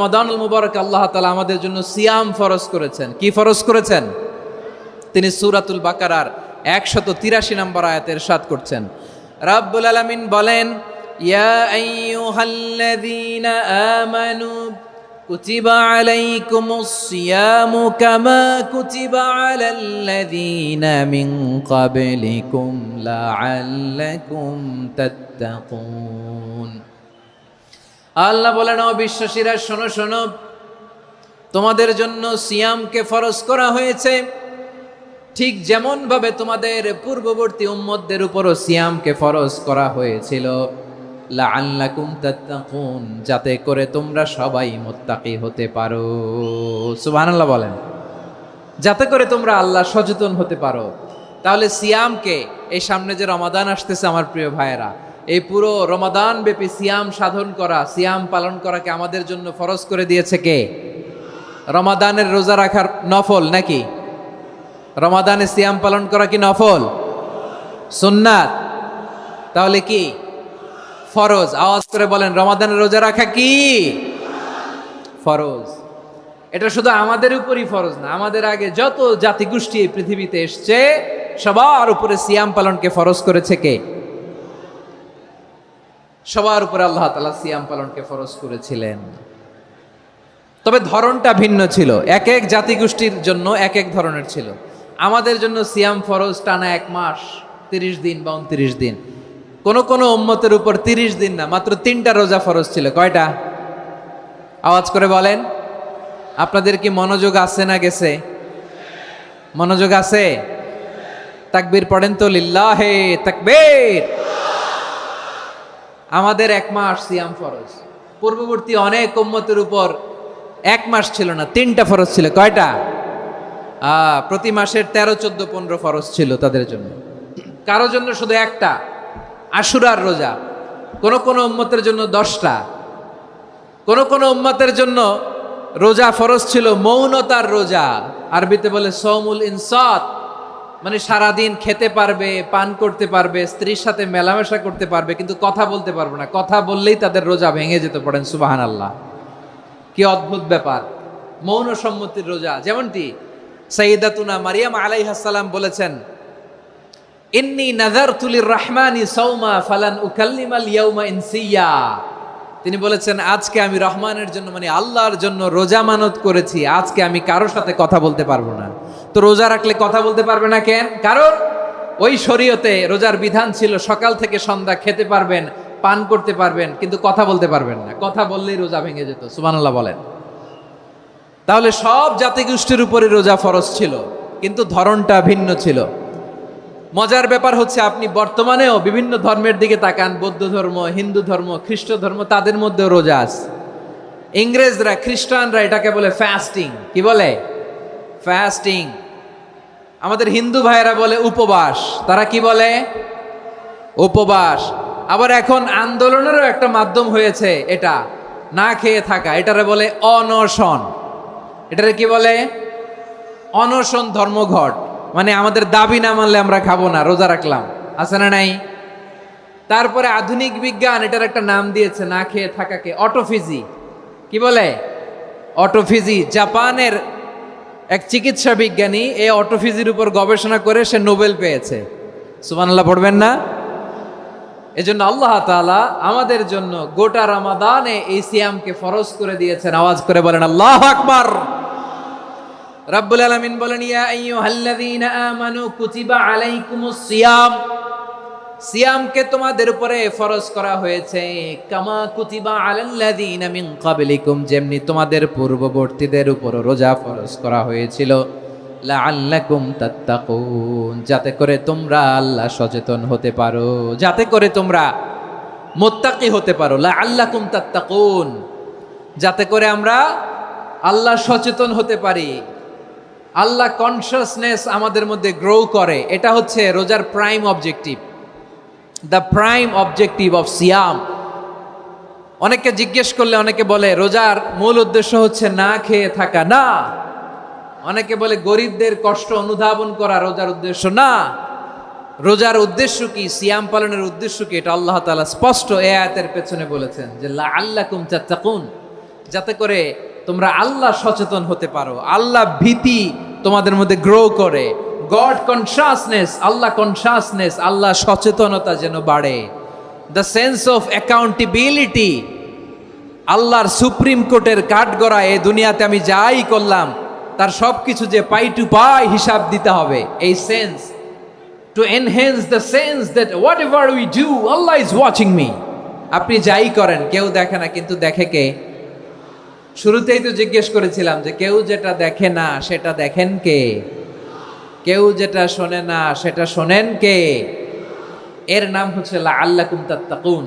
রমাদানুল মুবারক আল্লাহ তাআলা আমাদের জন্য সিয়াম ফরজ করেছেন। কি ফরজ করেছেন? তিনি সূরাতুল বাকারার 183 নম্বর আয়াতে ইরশাদ করছেন, রাব্বুল আলামিন বলেন, ইয়া আইয়ুহাল্লাযীনা আমানু কুতিবা আলাইকুমুস সিয়ামু কামা কুতিবা আলাল্লাযীনা মিন ক্বাবলিকুম লাআল্লাকুম তাত্তাকুন। আল্লাহ বলেন, ও বিশ্বাসীরা শোনো শোনো, তোমাদের জন্য সিয়ামকে ফরজ করা হয়েছে, ঠিক যেমন ভাবে তোমাদের পূর্ববর্তী উম্মতদের উপরও সিয়ামকে ফরজ করা হয়েছিল, লাআল্লাকুম তাত্তাকুন, যাতে করে তোমরা সবাই মুত্তাকি হতে পারো। সুবহানাল্লাহ বলেন, যাতে করে তোমরা আল্লাহ সচেতন হতে পারো। তাহলে সিয়ামকে, এই সামনে যে রমাদান আসতেছে আমার প্রিয় ভাইয়েরা, এই পুরো রমাদান ব্যাপী সিয়াম সাধন করা, সিয়াম পালন করাকে আমাদের জন্য ফরজ করে দিয়েছে কে? রমাদানের রোজা রাখার নফল নাকি? রমাদানে সিয়াম পালন করা কি নফল? সুন্নাত? তাহলে কি ফরজ? আওয়াজ করে বলেন, রমাদানের রোজা রাখা কি ফরজ? এটা শুধু আমাদের উপরই ফরজ না, আমাদের আগে যত জাতিগোষ্ঠী এই পৃথিবীতে এসছে সবার উপরে সিয়াম পালনকে ফরজ করেছে কে? সবার উপরে আল্লাহ তাআলা সিয়াম পালনকে ফরজ করেছিলেন। তবে ধরনটা ভিন্ন ছিল, এক এক জাতিগোষ্ঠীর জন্য এক এক ধরনের ছিল। আমাদের জন্য সিয়াম ফরজ টানা 1 মাস 30 দিন বা 29 দিন। কোন কোন উম্মতের উপর 30 দিন না, মাত্র 3টা রোজা ফরজ ছিল। কয়টা? আওয়াজ করে বলেন। আপনাদের কি মনোযোগ আছে না গেছে? মনোযোগ আছে? তাকবীর পড়েন তো, লিল্লাহে তাকবীর। আমাদের 1 মাস সিয়াম ফরজ। পূর্ববর্তী অনেক উম্মতের উপর 1 মাস ছিল না, 3টা ফরজ ছিল। কয়টা? প্রতি মাসের 13, 14, 15 ফরজ ছিল তাদের জন্য। কারো জন্য শুধু একটা, আশুরার রোজা। কোন কোন উম্মতের জন্য 10টা। কোন কোন উম্মতের জন্য রোজা ফরজ ছিল মৌনতার রোজা, আরবিতে বলে সৌমুল ইনসাত, মানে সারাদিন খেতে পারবে, পান করতে পারবে, স্ত্রীর সাথে মেলামেশা করতে পারবে, কিন্তু কথা বলতে পারবে না। কথা বললেই তাদের রোজা ভেঙে যেতে। পড়েন সুবহানাল্লাহ। কি অদ্ভুত ব্যাপার! মৌন সম্মতির রোজা। যেমনটি সাইয়্যিদাতুনা মারিয়াম আলাইহিস সালাম বলেছেন, ইন্নী নাযারতু লির-রাহমানি সাওমা ফালান উকাল্লিমাল ইয়াওমা ইনসিয়া। তিনি বলেছেন, আজকে আমি রহমানের জন্য, মানে আল্লাহর জন্য রোজা মানত করেছি, আজকে আমি কারোর সাথে কথা বলতে পারবো না। তো রোজা রাখলে কথা বলতে পারবে না কেন? কারণ ওই শরীয়তে রোজার বিধান ছিল সকাল থেকে সন্ধ্যা খেতে পারবেন, পান করতে পারবেন, কিন্তু কথা বলতে পারবেন না। কথা বললেই রোজা ভেঙে যেত। সুবহানাল্লাহ বলেন। তাহলে সব জাতিগোষ্ঠীর উপরে রোজা ফরজ ছিল, কিন্তু ধরনটা ভিন্ন ছিল। মজার ব্যাপার হচ্ছে, আপনি বর্তমানেও বিভিন্ন ধর্মের দিকে তাকান, বৌদ্ধ ধর্ম, হিন্দু ধর্ম, খ্রিস্ট ধর্ম, তাদের মধ্যেও রোজা আছে। ইংরেজরা, খ্রিস্টানরা এটাকে বলে ফাস্টিং। কি বলে? ফাস্টিং। আমাদের হিন্দু ভাইয়েরা বলে উপবাস। তারা কি বলে? উপবাস। আবার এখন আন্দোলনেরও একটা মাধ্যম হয়েছে এটা, না খেয়ে থাকা। এটারে বলে অনশন। এটারে কি বলে? অনশন ধর্মঘট। মানে আমাদের দাবি না মানলে আমরা খাবো না, রোজা রাখলাম। আছে না নাই? তারপরে আধুনিক বিজ্ঞান এটার একটা নাম দিয়েছে না খেয়ে থাকাকে, অটোফিজি। কি বলে? অটোফিজি। জাপানের এক চিকিৎসা বিজ্ঞানী এই অটোফিজির উপর গবেষণা করে সে নোবেল পেয়েছে। সুবহানাল্লাহ পড়বেন না? এজন্য আল্লাহ তাআলা আমাদের জন্য গোটা রমাদানে এই সিয়ামকে ফরজ করে দিয়েছেন। আওয়াজ করে বলেন আল্লাহু আকবার। রাব্বুল আলামিন বলেন, ইয়া আইয়ুহাল্লাযীনা আমানু কুতিবা আলাইকুমুস সিয়াম। সিয়ামকে তোমাদের উপরে ফরজ করা হয়েছে, কামা কুতিবা আলাল্লাযীনা মিন ক্বাবলিকুম, যেমনি তোমাদের পূর্ববর্তীদের উপর রোজা ফরজ করা হয়েছিল, লাআল্লাকুম তাত্তাকুন, যাতে করে তোমরা আল্লাহ সচেতন হতে পারো, যাতে করে তোমরা মুত্তাকি হতে পারো। লাআল্লাকুম তাত্তাকুন, যাতে করে আমরা আল্লাহ সচেতন হতে পারি, আল্লাহ কনসিয়াসনেস আমাদের মধ্যে গ্রো করে। এটা হচ্ছে রোজার prime objective, the prime objective of সিয়াম। অনেকে জিজ্ঞেস করলে অনেকে বলে রোজার মূল উদ্দেশ্য হচ্ছে না খেয়ে থাকা। না। অনেকে বলে গরিবদের কষ্ট অনুধাবন করা রোজার উদ্দেশ্য। না। রোজার উদ্দেশ্য কি, সিয়াম পালনের উদ্দেশ্য কি, এটা আল্লাহ তাআলা স্পষ্ট এই আয়াতের পেছনে বলেছেন যে লাআল্লাকুম তাত্তাকুন, যাতে করে তোমরা আল্লাহ সচেতন হতে পারো, আল্লাহ ভীতি তোমাদের মধ্যে গ্রো করে, গড কনসাসনেস, আল্লাহ কনসাসনেস, আল্লাহ সচেতনতা যেন বাড়ে, দ্য সেন্স অফ অ্যাকাউন্টেবিলিটি, আল্লাহর সুপ্রিম কোর্টের কাঠগড়া এই দুনিয়াতে আমি যাই করলাম তার সব কিছু যে পাই টু পাই হিসাব দিতে হবে, এই sense, two enhance the sense that what ever we do Allah is watching me. আপনি যাই করেন কেউ দেখে না, কিন্তু দেখে কে? শুরুতেই তো জিজ্ঞেস করেছিলাম যে কেউ যেটা দেখে না সেটা দেখেন কে? কেউ যেটা শোনে না সেটা শোনেন কে? এর নাম হচ্ছে লাআল্লাকুম তাত্তাকুন,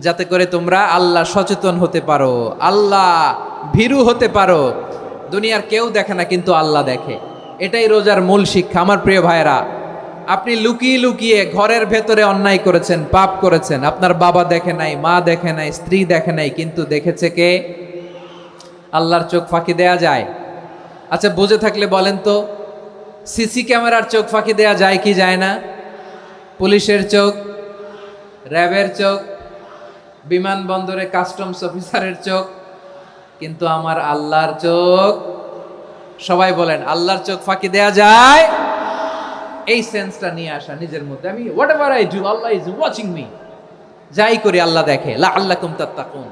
যাতে করে তোমরা আল্লাহ সচেতন হতে পারো, আল্লাহ ভীরু হতে পারো। দুনিয়ার কেউ দেখে না, কিন্তু আল্লাহ দেখে। এটাই রোজার মূল শিক্ষা। আমার প্রিয় ভাইরা, আপনি লুকিয়ে লুকিয়ে ঘরের ভেতরে অন্যায় করেছেন, পাপ করেছেন, আপনার বাবা দেখে নাই, মা দেখে নাই, স্ত্রী দেখে নাই, কিন্তু দেখেছে কে? আল্লাহর চোখ ফাঁকি দেয়া যায়? আচ্ছা, বুঝে থাকলে বলেন তো, সিসি ক্যামেরার চোখ ফাঁকি দেয়া যায় কি যায় না? পুলিশের চোখ, র্যাবের চোখ, বিমানবন্দরে কাস্টমস অফিসারের চোখ, কিন্তু আমার আল্লাহর চোখ? সবাই বলেন, আল্লাহর চোখ ফাঁকি দেয়া যায়? এই সেন্সটা নিয়ে আসা নিজের মধ্যে, আমি what ever I do Allah is watching me, যাই করি আল্লাহ দেখে। লাআল্লাকুম তাত্তাকুন।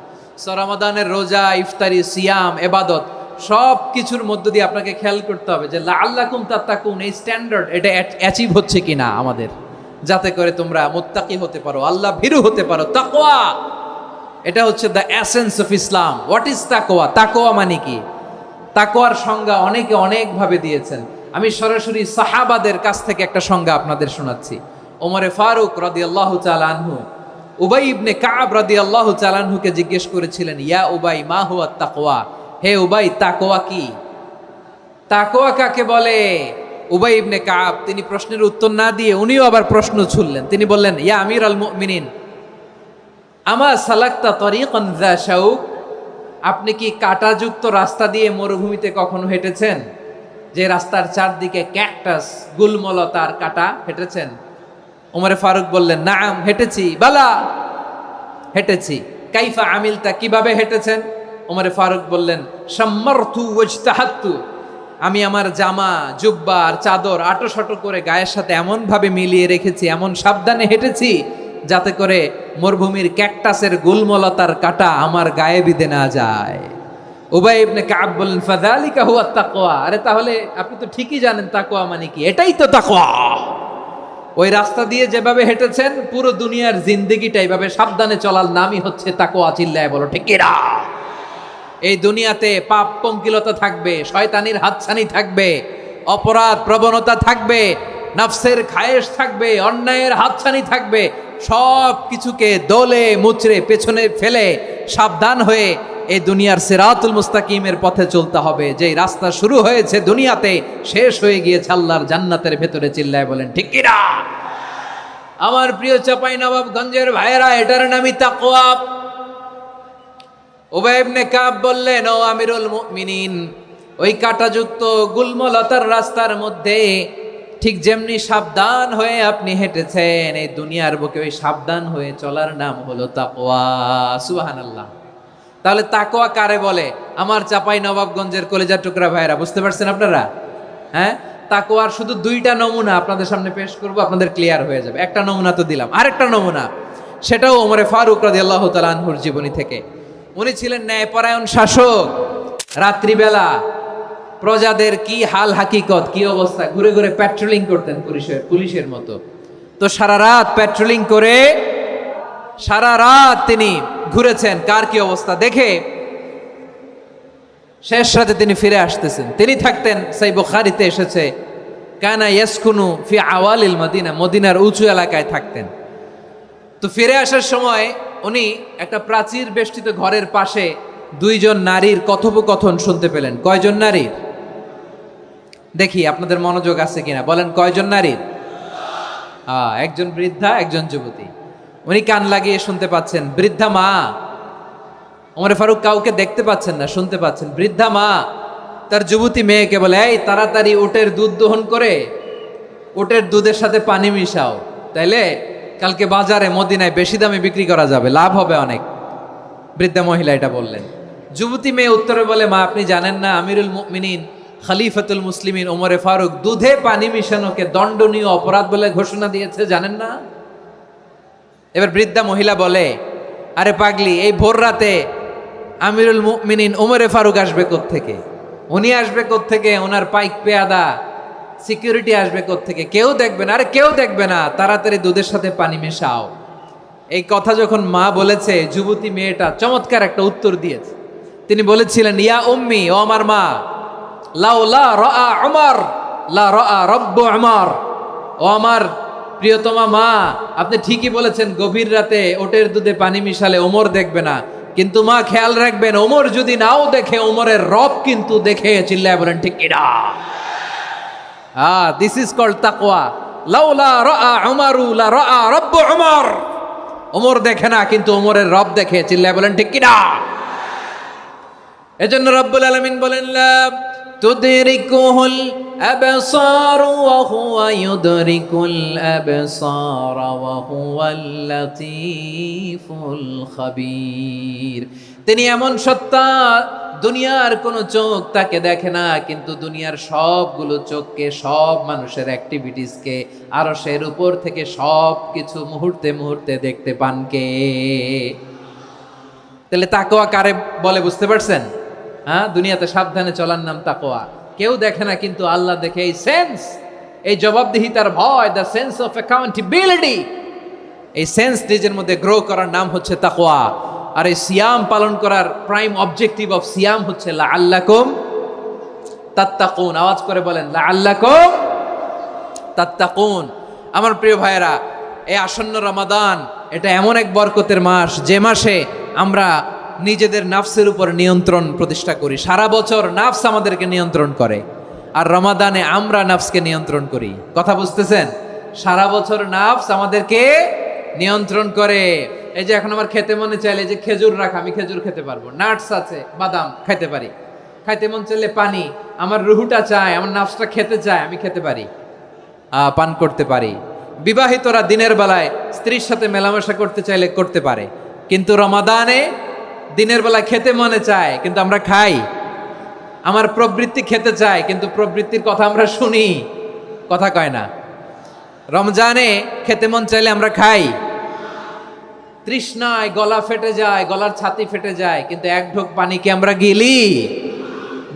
রমাদানের রোজা, ইফতারি, সিয়াম, ইবাদত সব কিছুর মধ্য দিয়ে আপনাকে খেয়াল করতে হবে যে লাআল্লাকুম তাত্তাকুন এই স্ট্যান্ডার্ড এটা অ্যাচিভ হচ্ছে কিনা আমাদের, যাতে করে তোমরা মুত্তাকি হতে পারো, আল্লাহ ভীরু হতে পারো। তাকওয়া, এটা হচ্ছে the essence of Islam. What is তাকওয়া? তাকওয়া মানে কি? তাকওয়ার সংজ্ঞা অনেকে অনেকভাবে দিয়েছেন। আমি সরাসরি সাহাবাদের কাছ থেকে একটা সংজ্ঞা আপনাদের শোনাচ্ছি। ওমরে ফারুক রাদিয়াল্লাহু তাআলা আনহু উবাই ইবনে কাব রাদিয়াল্লাহু তাআলা আনহুকে জিজ্ঞেস করেছিলেন, ইয়া উবাই মা হুয়া তাকওয়া? হে উবাই, তাকওয়া কি? তাকওয়া কাকে বলে? উবাই ইবনে কাব তিনি প্রশ্নের উত্তর না দিয়ে উনিও আবার প্রশ্ন ছুড়লেন। তিনি বললেন, ইয়া আমিরুল মুমিনিন, আমা সালাকতা তরিকান যা শাউক? আপনি কি কাঁটাযুক্ত রাস্তা দিয়ে মরুভূমিতে কখনো হেঁটেছেন? যে রাস্তার চারদিকে ক্যাকটাস, গুলমলতার কাঁটা, হেঁটেছেন? ওমরে ফারুক বললেন, নাম, হেঁটেছি। বালা, হেঁটেছি। কাইফা আমিলতা, কিভাবে হেঁটেছেন? ওমরে ফারুক বললেন, শাম্মারতু ওয়াজতাহাত্তু, আমি আমার জামা, জুব্বা আর চাদর আটোসাটো করে গায়ের সাথে এমন ভাবে মিলিয়ে রেখেছি, এমন সাবধানে হেঁটেছি যাতে করে মরুভূমির ক্যাকটাসের গুলমলতার কাঁটা আমার গায়ে বিঁধে না যায়। উবাই ইবনে কাব বললেন, ফাযালিকা হুয়া তাকওয়া। আরে তাহলে আপনি তো ঠিকই জানেন তাকওয়া মানে কি, এটাই তো তাকওয়া। ওই রাস্তা দিয়ে যেভাবে হেঁটেছেন পুরো দুনিয়ার জিন্দেগিটা এইভাবে সাবধানে চলার নামই হচ্ছে তাকওয়া। চিল্লায় বলো ঠিক কিনা? এই দুনিয়াতে পাপ পঙ্কিলতা থাকবে, শয়তানির হাতছানি থাকবে, অপরাধ প্রবণতা থাকবে, নফসের খায়েশ থাকবে, অন্যায়ের হাতছানি থাকবে। সব কিছুকে দোলে মুচড়ে পেছনে ফেলে সাবধান হয়ে এই দুনিয়ার সিরাতুল মুস্তাকিমের পথে চলতে হবে। যেই রাস্তা শুরু হয়েছে দুনিয়াতে, শেষ হয়ে গিয়েছে আল্লাহর জান্নাতের ভেতরে। চিল্লায় বলেন ঠিক কিনা? আমার প্রিয় চাঁপাইনবাবগঞ্জের ভাইয়েরা, এটার নামই তাকওয়া। উবাই ইবনে কাব বললেন, ও আমিরুল মুমিনিন, ওই কাঁটাযুক্ত গুলমলতার রাস্তার মধ্যে ঠিক যেমনি সাবধান হয়ে আপনি হেঁটেছেন, এই দুনিয়ার বুকে ওই সাবধান হয়ে চলার নাম হলো তাকওয়া। সুবহানাল্লাহ। তাহলে তাকওয়া কারে বলে? আমার চাঁপাইনবাবগঞ্জের কলেজার টুকরা ভাইয়েরা, বুঝতে পারছেন আপনারা? হ্যাঁ, তাকওয়ার শুধু দুইটা নমুনা আপনাদের সামনে পেশ করব, আপনাদের ক্লিয়ার হয়ে যাবে। একটা নমুনা তো দিলাম, আরেকটা নমুনা, সেটাও ওমরে ফারুক রাদিয়াল্লাহু তাআলা আনহুর জীবনী থেকে। উনি ছিলেন ন্যায়পরায়ণ শাসক। রাত্রিবেলা প্রজাদের কি হাল হাকিকত, কি অবস্থা, ঘুরে ঘুরে প্যাট্রোলিং করতেন পুলিশের মতো। তো সারা রাত প্যাট্রোলিং করে সারা রাত তিনি ঘুরেছেন কার কি অবস্থা দেখে। শেষ রাতে তিনি ফিরে আসতেছেন। তিনি থাকতেন, সেই বুখারীতে এসেছে, কানা ইয়াসকুনু ফি আওয়ালিল মদিনা, মদিনার উঁচু এলাকায় থাকতেন। তো ফিরে আসার সময় উনি একটা প্রাচীর বেষ্টিত ঘরের পাশে দুইজন নারীর কথোপকথন শুনতে পেলেন। কয়জন নারীর? দেখি আপনাদের মনোযোগ আছে কিনা, বলেন কয়জন নারীর? একজন বৃদ্ধা, একজন যুবতী। উনি কান লাগিয়ে শুনতে পাচ্ছেন। বৃদ্ধা মা, ওমর ফারুক কাউকে দেখতে পাচ্ছেন না, শুনতে পাচ্ছেন। বৃদ্ধা মা তার যুবতী মেয়েকে বলে, এই তাড়াতাড়ি উটের দুধ দহন করে উটের দুধের সাথে পানি মিশাও, তাইলে কালকে বাজারে মদিনায় বেশি দামে বিক্রি করা যাবে, লাভ হবে অনেক। বৃদ্ধা মহিলা এটা বললেন। যুবতী মেয়ে উত্তরে বলে, মা আপনি জানেন না আমিরুল মুমিনিন খলিফাতুল মুসলিমিন ওমরে ফারুক দুধে পানি মিশানোকে দণ্ডনীয় অপরাধ বলে ঘোষণা দিয়েছে, জানেন না? এবার বৃদ্ধা মহিলা বলে, আরে পাগলি, এই ভোর রাতে আমিরুল মুমিনিন ওমরে ফারুক আসবে কোত্থেকে? উনি আসবে কোত্থেকে? ওনার পাইক পেয়াদা সিকিউরিটি আসবে কোত্থেকে? কেউ দেখবে না। আরে কেউ দেখবে না, তাড়াতাড়ি দুধের সাথে পানি মেশাও। এই কথা যখন মা বলেছে, যুবতী মেয়েটা চমৎকার একটা উত্তর দিয়েছে। তিনি বলেছিলেন, ইয়া উম্মি, ও আমার মা, লাউলা রাআ উমর লা রাআ রব্বু উমর। ও আমার প্রিয়তমা মা, আপনি ঠিকই বলেছেন, গভীর রাতে ওটের দুধে পানি মিশালে ওমর দেখবে না, কিন্তু মা খেয়াল রাখবেন, ওমর যদি নাও দেখে, ওমরের রব কিন্তু দেখে। চিল্লায় বলেন ঠিক কিনা? দিস ইজ কল্ড তাকওয়া। লাউলা রাআ উমরু লা রাআ রব্বু উমর। ওমর দেখে না, কিন্তু ওমরের রব দেখে। চিল্লায় বলেন ঠিক কিনা? এজন্য রব্বুল আলামিন বলেন, লা তুদরিকুহুল আবসার ওয়া হুয়া ইউদরিকুল আবসার ওয়া হুয়াল লাতীফুল খাবীর। তিনি এমন সত্তা, দুনিয়ার কোন চোখ তাকে দেখে না, কিন্তু দুনিয়ার সবগুলো চোখকে, সব মানুষের অ্যাক্টিভিটিসকে, আরশের উপর থেকে সব কিছু মুহূর্তে মুহূর্তে দেখতে পান কে? তাহলে তাকওয়া কারে বলে বুঝতে পারছেন? দুনিয়াতে সাবধানে চলার নাম তাকওয়া। কেউ দেখে না, কিন্তু আল্লাহ দেখে। এই সেন্স, এই জবাবদিহিতার ভয়, দ্য সেন্স অফ অ্যাকাউন্টেবিলিটি, এই সেন্স নিজের মধ্যে গ্রো করার নাম হচ্ছে তাকওয়া। আর এই সিয়াম পালন করার প্রাইম অবজেক্টিভ অফ সিয়াম হচ্ছে লাআল্লাকুম তাত্তাকুন। আওয়াজ করে বলেন, লাআল্লাকুম তাত্তাকুন। আমার প্রিয় ভাইয়েরা, এই আসন্ন রমাদান, এটা এমন এক বরকতের মাস, যে মাসে আমরা নিজেদের নাফসের উপর নিয়ন্ত্রণ প্রতিষ্ঠা করি। সারা বছর নাফস আমাদেরকে নিয়ন্ত্রণ করে, আর রমাদানে আমরা নাফসকে নিয়ন্ত্রণ করি। কথা বুঝতেছেন? সারা বছর নাফস আমাদেরকে নিয়ন্ত্রণ করে। এই যে এখন আমার খেতে মনে চাইলে যে খেজুর রাখা, আমি খেজুর খেতে পারবো। নাটস আছে, বাদাম খাইতে পারি। খাইতে মন চাইলে পানি, আমার রুহুটা চায়, আমার নাফসটা খেতে চায়, আমি খেতে পারি, পান করতে পারি। বিবাহিতরা দিনের বেলায় স্ত্রীর সাথে মেলামেশা করতে চাইলে করতে পারে, কিন্তু রমাদানে দিনের বেলা খেতে মনে চায়, কিন্তু আমরা খাই। আমার প্রবৃত্তি খেতে চায়, কিন্তু প্রবৃত্তির কথা আমরা শুনি, কথা কয় না। রমজানে খেতে মন চাইলে আমরা খাই, তৃষ্ণায় গলা ফেটে যায়, গলার ছাতি ফেটে যায়, কিন্তু এক ঢোক পানি কি আমরা গিলি?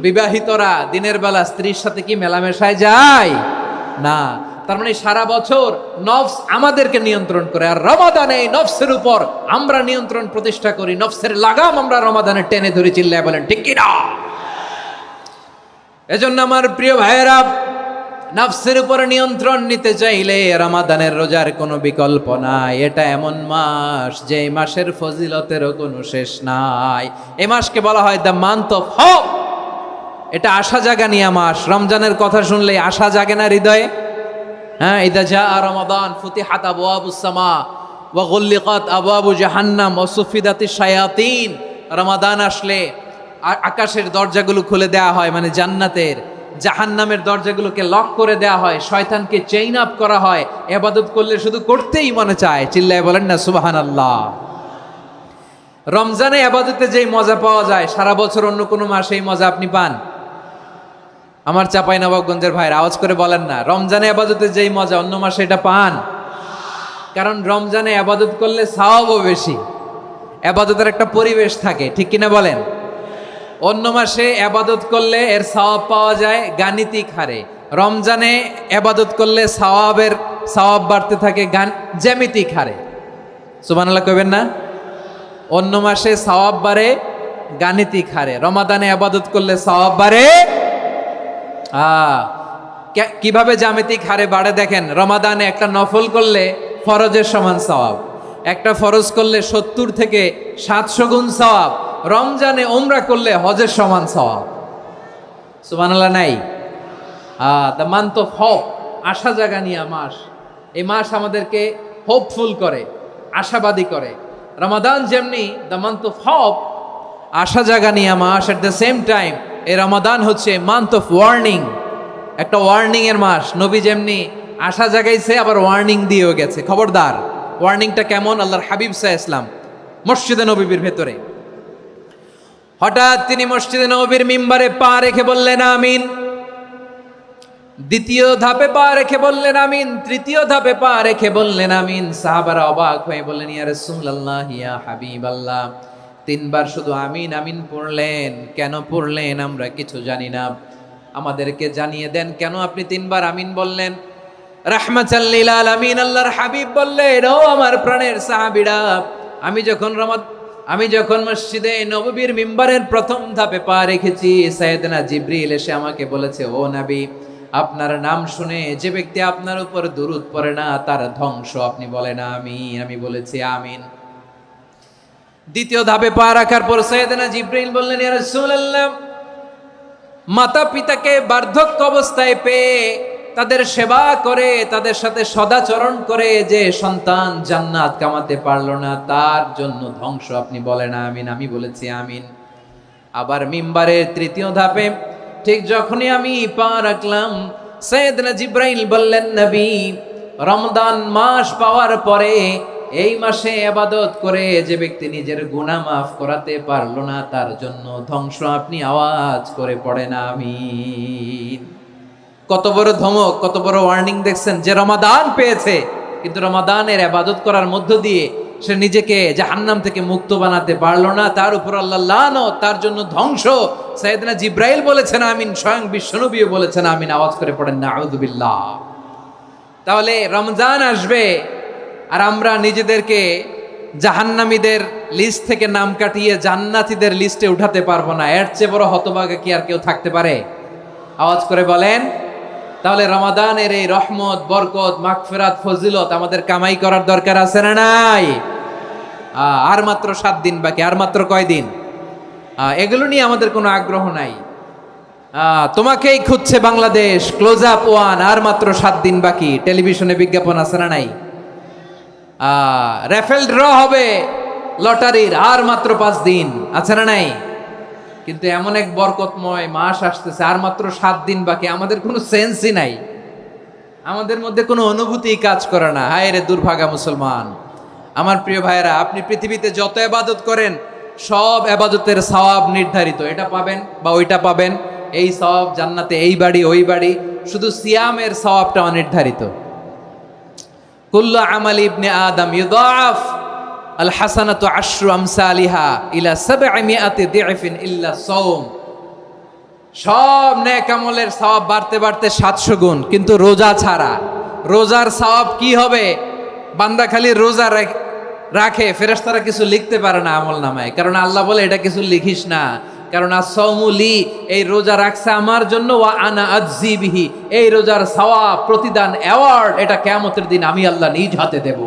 বিবাহিতরা দিনের বেলা স্ত্রীর সাথে কি মেলামেশায় যায়? না। তার মানে সারা বছর নফস আমাদেরকে নিয়ন্ত্রণ করে, আর রমাদানে এই নফসের উপর আমরা নিয়ন্ত্রণ প্রতিষ্ঠা করি। নফসের লাগাম আমরা রমাদানে টেনে ধরে। চিল্লায় বলেন ঠিক কিনা? এজন্য আমার প্রিয় ভাইয়েরা, নফসের উপর নিয়ন্ত্রণ নিতে চাইলে রমাদানের রোজার কোনো বিকল্প নাই। এটা এমন মাস, যে মাসের ফজিলতেরও কোনো শেষ নাই। এই মাসকে বলা হয় দ্য মান্থ অফ হোপ। এটা আশা জাগানিয়া মাস। রমজানের কথা শুনলে আশা জাগে না হৃদয়ে? ইদা জাআ রমাদান ফুতিহাত আবওয়াবুস সামা ওয়া গুল্লিকাত আবওয়াবু জাহান্নাম ওয়া সুফিদাতিশ শায়াতিন। রমাদান আসলে আকাশের দরজাগুলো খুলে দেওয়া হয়, মানে জান্নাতের। জাহান্নামের দরজাগুলোকে লক করে দেওয়া হয়, শয়তানকে চেইন আপ করা হয়। ইবাদত করলে শুধু করতেই মনে চায়। চিল্লায় বলেন না সুবহানাল্লাহ। রমজানে ইবাদতে যেই মজা পাওয়া যায়, সারা বছর অন্য কোনো মাসে এই মজা আপনি পান? আমার চাঁপাইনবাবগঞ্জের ভাইরা আওয়াজ করে বলেন না, রমজানে ইবাদতে যেই মজা অন্য মাসে এটা পান? কারণ রমজানে ইবাদত করলে সওয়াবও বেশি, ইবাদতের একটা পরিবেশ থাকে, ঠিক কিনা বলেন? অন্য মাসে ইবাদত করলে এর সওয়াব পাওয়া যায় গাণিতিক হারে, রমজানে ইবাদত করলে সওয়াব বাড়তে থাকে জ্যামিতিক হারে। সুবহানাল্লাহ কইবেন না? অন্য মাসে সওয়াব বাড়ে গাণিতিক হারে, রমাদানে ইবাদত করলে সওয়াব বাড়ে কিভাবে জ্যামিতিক হারে বাড়ে দেখেন। রমাদানে একটা নফল করলে ফরজের সমান সওয়াব, একটা ফরজ করলে 70 থেকে 700 গুণ সওয়াব। রমজানে উমরা করলে হজের সমান সওয়াব। সুবহানাল্লাহ নাই? দ্য মান্থ অফ হোপ, আশা জাগানিয়া মাস। এই মাস আমাদেরকে হোপফুল করে, আশাবাদী করে। রমাদান যেমনি দ্য মান্থ অফ হোপ, আশা জাগানিয়া মাস, এট দ্য সেম টাইম এই রমাদান হচ্ছে মান্থ অফ ওয়ার্নিং, একটা ওয়ার্নিং এর মাস। নবী যেমনি আশা জাগাইছে, আবার ওয়ার্নিং দিয়েও গেছে, খবরদার। ওয়ার্নিংটা কেমন? আল্লাহর হাবিব সাল্লাল্লাহু আলাইহি ওয়াসাল্লাম মসজিদে নববীর ভেতরে হঠাৎ তিনি মসজিদে নববীর মিম্বারে পা রেখে বললেন আমিন। দ্বিতীয় ধাপে পা রেখে বললেন আমিন, তৃতীয় ধাপে পা রেখে বললেন আমিন। সাহাবারা অবাক হয়ে বললেন, ইয়া রাসূলুল্লাহ, ইয়া হাবিবাল্লাহ, তিনবার শুধু আমিন আমিন পড়লেন, কেন পড়লেন আমরা কিছু জানি না, আমাদেরকে জানিয়ে দেন কেন আপনি তিনবার আমিন বললেন। রাহমাতাল লিল আলামিন আল্লাহর হাবিব বললেন, ও আমার প্রাণের সাহাবীরা, আমি যখন মসজিদে নববীর মিম্বারের প্রথম ধাপে পা রেখেছি, সাইয়েদনা জিবরিল এসে আমাকে বলেছে, ও নবী, আপনার নাম শুনে যে ব্যক্তি আপনার উপর দুরূদ পড়ে না তার ধ্বংস। আপনি বলেন আমিন। আমি বলেছি আমিন। দ্বিতীয় ধাপে পা রাখার পর সাইয়েদনা জিবরিল বললেন, ইয়া রাসূলুল্লাহ, মাতা পিতাকে বার্ধক্য অবস্থায় পেয়ে তাদের সেবা করে, তাদের সাথে সদাচরণ করে যে সন্তান জান্নাত কামাতে পারলো না, তার জন্য ধ্বংস। আপনি বলেন আমিন। আমি বলেছি আমিন। আবার মিম্বারের তৃতীয় ধাপে ঠিক যখনই আমি পা রাখলাম, সাইয়েদনা জিবরাইল বললেন, নবী, রমজান মাস পাওয়ার পরে এই মাসে ইবাদত করে যে ব্যক্তি নিজের গুনাহ মাফ করাতে পারলো না, তার জন্য ধ্বংস। আপনি আওয়াজ করে পড়েন আমিন। কত বড় ধমক, কত বড় ওয়ার্নিং দেখছেন, যে রমাদান পেয়েছে কিন্তু রমাদানের ইবাদত করার মধ্য দিয়ে সে নিজেকে জাহান্নাম থেকে মুক্ত বানাতে পারলো না, তার উপর আল্লাহ লানত, তার জন্য ধ্বংস। সাইয়েদনা জিবরাইল বলেছেন আমিন, স্বয়ং বিশ্বনবীও বলেছেন আমিন। আওয়াজ করে পড়েন নাউযুবিল্লাহ। তাহলে রমজান আসবে আর আমরা নিজেদেরকে জাহান্নামীদের লিস্ট থেকে নাম কাটিয়ে জান্নাতীদের লিস্টে উঠাতে পারবো না। এর চেয়ে বড় হতভাগা কি আর কেউ থাকতে পারে? আওয়াজ করে বলেন। তাহলে রমাদানের এই রহমত, বরকত, মাগফিরাত, ফজিলত আমাদের কামাই করার দরকার আছে না নাই? আর মাত্র 7 দিন বাকি। আর মাত্র কয় দিন? এগুলো নিয়ে আমাদের কোনো আগ্রহ নাই। তোমাকেই খুঁজছে বাংলাদেশ, ক্লোজ আপ ওয়ান, আর মাত্র 7 দিন বাকি। টেলিভিশনে বিজ্ঞাপন আছে না নাই? রেফেল ড্র হবে লটারির, আর মাত্র 5 দিন, আছে না নাই? কিন্তু এমন এক বরকতময় মাস আসতেছে, আর মাত্র 7 দিন বাকি। আমাদের কোনো সেন্সই নাই, আমাদের মধ্যে কোনো অনুভূতি কাজ করে না। হায় রে দুর্ভাগা মুসলমান। আমার প্রিয় ভাইয়েরা, আপনি পৃথিবীতে যত ইবাদত করেন সব ইবাদতের সওয়াব নির্ধারিত। এটা পাবেন বা ওইটা পাবেন, এই সওয়াব জান্নাতে, এই বাড়ি ওই বাড়ি। শুধু সিয়ামের সওয়াবটা অনির্ধারিত। কুল্লু আমাল ইবনে আদম ইউদাফ আল হাসানাতু আশরু আমসালিহা ইলা 700 দি'ফিন ইল্লা সাওম। সব নেক আমলের সওয়াব বাড়তে বাড়তে 700 গুণ, কিন্তু রোজা ছাড়া। রোজার সওয়াব কি হবে? বান্দা খালি রোজা রাখে, ফেরেশতারা কিছু লিখতে পারে না আমল নামায়, কারণ আল্লাহ বলে এটা কিছু লিখিস না, কারণ as-সাওমু লি, এই রোজা রাখছে আমার জন্য, ওয়া আনা আজজি বিহি, এই রোজার সওয়াব, প্রতিদান, অ্যাওয়ার্ড, এটা কিয়ামতের দিন আমি আল্লাহ নিজ হাতে দেব,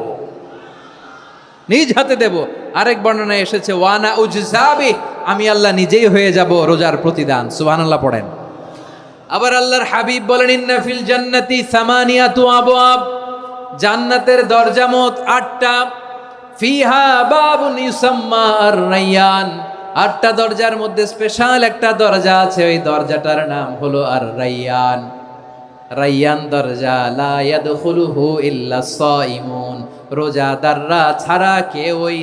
নিজ হাতে দেব। আরেক বর্ণনায় এসেছে ওয়ানা উজজাবি, আমি আল্লাহ নিজেই হয়ে যাব রোজার প্রতিদান। সুবহানাল্লাহ পড়েন। আবার আল্লাহর হাবিব বলেন, ইন্না ফিল জান্নাতি সামানিয়াতু আবওয়াব, জান্নাতের দরজা মোট 8টা। ফিহা বাবুন ইউসাম্মা আর-রায়্যান, 8টা দরজার মধ্যে স্পেশাল একটা দরজা আছে, ওই দরজাটার নাম হলো আর-রায়্যান। রায়্যান দরজা, লা ইয়াদখুলুহু ইল্লা সাইমুন, রোজাদাররা ছাড়া কেউ ওই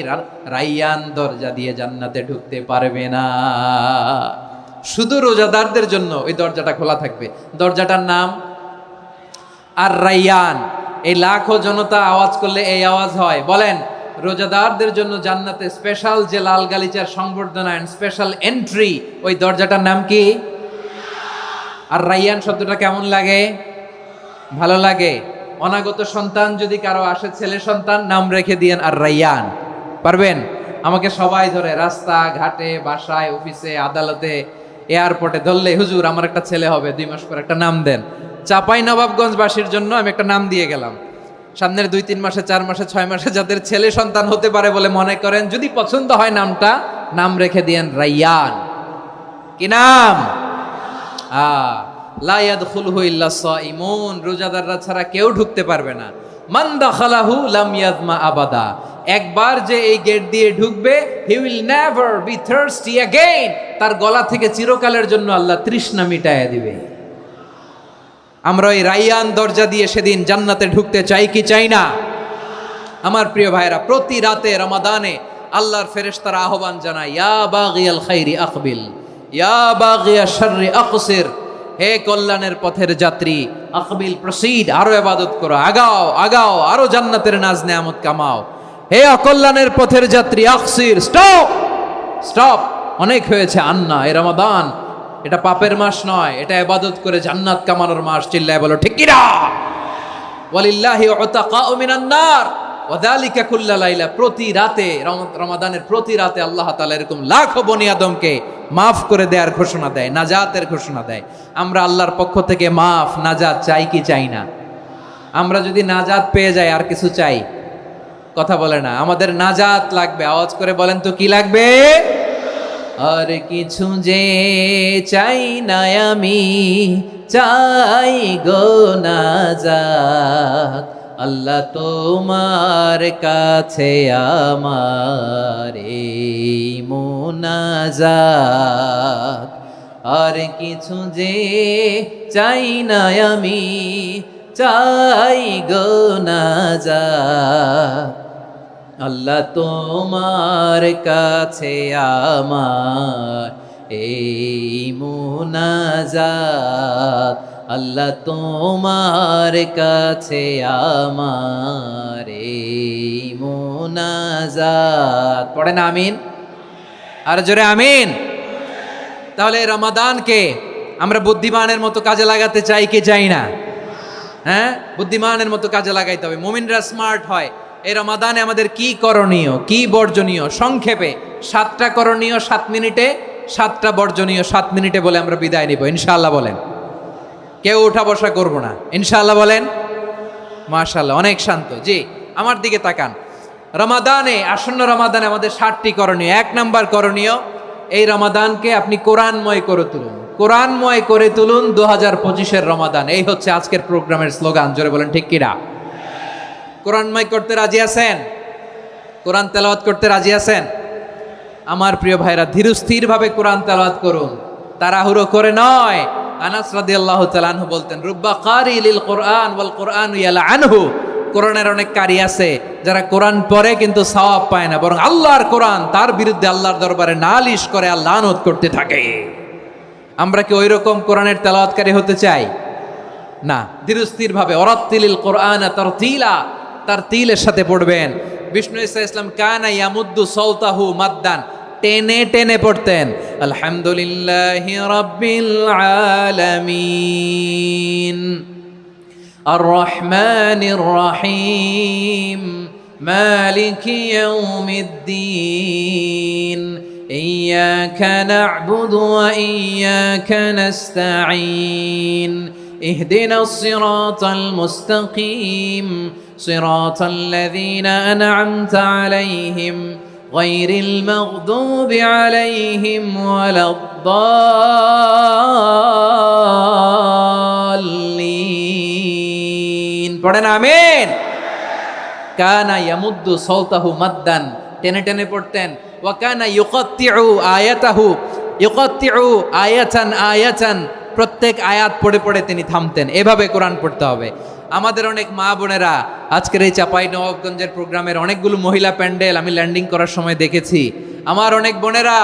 রায়্যান দরজা দিয়ে জান্নাতে ঢুকতে পারবে না। শুধু রোজাদারদের জন্য ওই দরজাটা খোলা থাকবে। দরজাটার নাম আর-রায়্যান। এই লাখো জনতা আওয়াজ করলে এই আওয়াজ হয়। বলেন, রোজাদারদের জন্য জান্নাতে স্পেশাল যে লাল গালিচার সংবর্ধনা এন্ড স্পেশাল এন্ট্রি, ওই দরজাটার নাম কি? আর-রায়্যান শব্দটা কেমন লাগে? ভালো লাগে। অনাগত সন্তান যদি কারো আসে, ছেলে সন্তান, নাম রেখে দিয়েন আর-রায়্যান। পারবেন? আমাকে সবাই ধরে রাস্তা ঘাটে, বাসায়, অফিসে, আদালতে, এয়ারপোর্টে ধরলে, হুজুর আমার একটা ছেলে হবে 2 মাস পর, একটা নাম দেন। চাঁপাইনবাবগঞ্জবাসীর জন্য আমি একটা নাম দিয়ে গেলাম। সামনের 2-3 মাসে, 4 মাসে, 6 মাসে যাদের ছেলে সন্তান হতে পারে বলে মনে করেন, যদি পছন্দ হয় নামটা, নাম রেখে দিয়েন রায়্যান। কি নাম? লা ইয়াদখুলুহু ইল্লা সাইমুন, রোজাদাররা ছাড়া কেউ ঢুকতে পারবে না। মান দাখালাহু লাম ইয়াজমা আবাদা, একবার যে এই গেট দিয়ে ঢুকবে, he will never be thirsty again, তার গলা থেকে চিরকালের জন্য আল্লাহ তৃষ্ণা মিটায়া দিবে। আমরা ওই রায়্যান দরজা দিয়ে সেদিন জান্নাতে ঢুকতে চাই কি চাই না? আমার প্রিয় ভাইরা, প্রতি রাতে রমাদানে আল্লাহর ফেরেশতারা আহ্বান জানায়, ইয়া বাগিয়াল খাইরি আকবিল, ইয়া বাগিয়াশ শাররি আকসির, হে কল্যাণের পথের যাত্রী, আকবিল প্রসিড, আরো ইবাদত করো, আগাও আগাও, আরো জান্নাতের নাজ নেয়ামত কামাও। হে অকল্যাণের পথের যাত্রী, আকসির, স্টপ স্টপ, অনেক হয়েছে। আন্না, এ রমাদান, এটা পাপের মাস নয়, এটা ইবাদত করে জান্নাত কামানোর মাস। চিল্লায় বলো ঠিক কিনা? ওয়ালিল্লাহি উতাকাউ মিনান নার ওয়া যালিকা কুল্লা লাইলা, প্রতি রাতে, রমাদানের প্রতি রাতে আল্লাহ তাআলা এরকম লাখো বনি আদমকে মাফ করে দেওয়ার ঘোষণা দেয়, নাজাতের ঘোষণা দেয়। আমরা আল্লাহর পক্ষ থেকে মাফ, নাজাত চাই কি চাই না? আমরা যদি নাজাত পেয়ে যাই আর কিছু চাই? কথা বলে না। আমাদের নাজাত লাগবে, আওয়াজ করে বলেন তো কি লাগবে? আর কিছু যে চাই না আমি, চাই গো নাজাত, আল্লাহ তোমার কাছে আমার এই মুনাজাত। আর কিছু যে চাই না আমি, চাই গো নাজাত, আল্লাহ তোমার কাছে আমার এই মুনাজাত, আল্লাহ তোমার কাছে আমার এই মুনাজাত। পড়েন আমিন, আর জোরে আমিন। তাহলে রমাদানকে আমরা বুদ্ধিমানের মতো কাজে লাগাতে চাই কি চাই না? হ্যাঁ, বুদ্ধিমানের মতো কাজে লাগাইতে হবে। মুমিনরা স্মার্ট হয়। এই রমাদানে আমাদের কি করণীয়, কি বর্জনীয়, সংক্ষেপে 7টা করণীয় 7 মিনিটে, 7টা বর্জনীয় 7 মিনিটে বলে আমরা বিদায় নিব ইনশাআল্লাহ। বলেন, কেউ উঠা বসা করবো না ইনশাআল্লাহ। বলেন মাশাআল্লাহ, অনেক শান্ত। জি, আমার দিকে তাকান। রমাদানে, আসন্ন রমাদানে আমাদের 7টি করণীয়। 1 নাম্বার করণীয়, এই রমাদানকে আপনি কোরআনময় করে তুলুন, কোরআনময় করে তুলুন 2025-এর রমাদান। এই হচ্ছে আজকের প্রোগ্রামের স্লোগান। জোরে বলেন ঠিক কিনা? কোরআনময় করতে রাজি আছেন? কোরআন তেলাওয়াত করতে রাজি আছেন? আমার প্রিয় ভাইরা, ধীরস্থির ভাবে কোরআন তেলাওয়াত করুন, তাড়াহুড়ো করে নয়। আনাস রাদিয়াল্লাহু তাআলা আনহু বলতেন, রুব্বা কারি লিল কোরআন ওয়াল কোরআন ইয়ালআনহু, কোরআনের অনেক কারি আছে যারা কোরআন পড়ে কিন্তু সওয়াব পায় না, বরং আল্লাহর কোরআন তার বিরুদ্ধে আল্লাহর দরবারে নালিশ করে আর লানত করতে থাকে। আমরা কি ওই রকম কোরআনের তেলাওয়াতকারী হতে চাই? না। ধীরস্থির ভাবে, ওরাত্তিলিল কোরআন তারতিলা, তারতিলের সাথে পড়বেন। বিষ্ণু ইসা ইসলাম কানা ইয়ামুদ্দু সাওতাহু মাদ্দান, টেনে টেনে পড়তেন। আলহামদুলিল্লাহি রাব্বিল আলামিন আর রহমানির রহিম মালিকি ইয়াউমিদ্দিন ইয়্যাকা না'বুদু ওয়া ইয়্যাকা নাস্তাঈন ইহদিনাস সিরাতাল মুস্তাকিম সিরাতাল লাযীনা আন'আমতা আলাইহিম গায়রিল মাগদুবি আলাইহিম ওয়ালাদ-দাল্লিন। পড়েন আমিন। কানা ইয়ামুদ্দু সাওতাহু মাদ্দান, টেনে টেনে পড়তেন। ওয়া কানা ইউকাত্তিউ আয়াতাহু, ইউকাত্তিউ আয়াতান আয়াতান, প্রত্যেক আয়াত পড়ে পড়ে তিনি থামতেন। এভাবে কোরআন পড়তে হবে। আমাদের অনেক মা বোনেরা, আজকের এই চাঁপাইনবাবগঞ্জের প্রোগ্রামের অনেকগুলো মহিলা প্যান্ডেল আমি ল্যান্ডিং করার সময় দেখেছি। আমার অনেক বোনেরা,